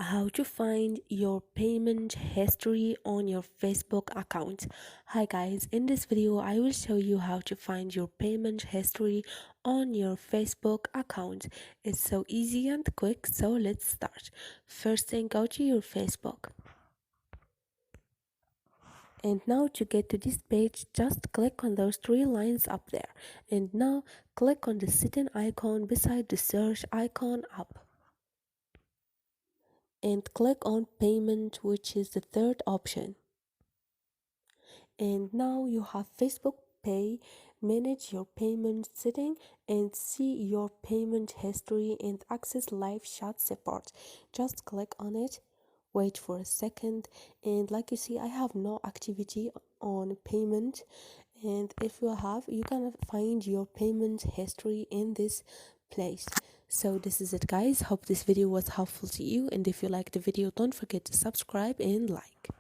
How to find your payment history on your Facebook account. Hi guys, in this video I will show you how to find your payment history on your Facebook account. It's so easy and quick, so let's start. First thing, go to your Facebook. And now to get to this page, just click on those three lines up there. And now click on the setting icon beside the search icon up. And click on payment, which is the third option. And now you have Facebook Pay. Manage your payment setting and see your payment history and access live chat support. Just click on it, wait for a second, and like you see, I have no activity on payment. And if you have, you can find your payment history in this place. So this is it guys, hope this video was helpful to you, and if you like the video, don't forget to subscribe and like.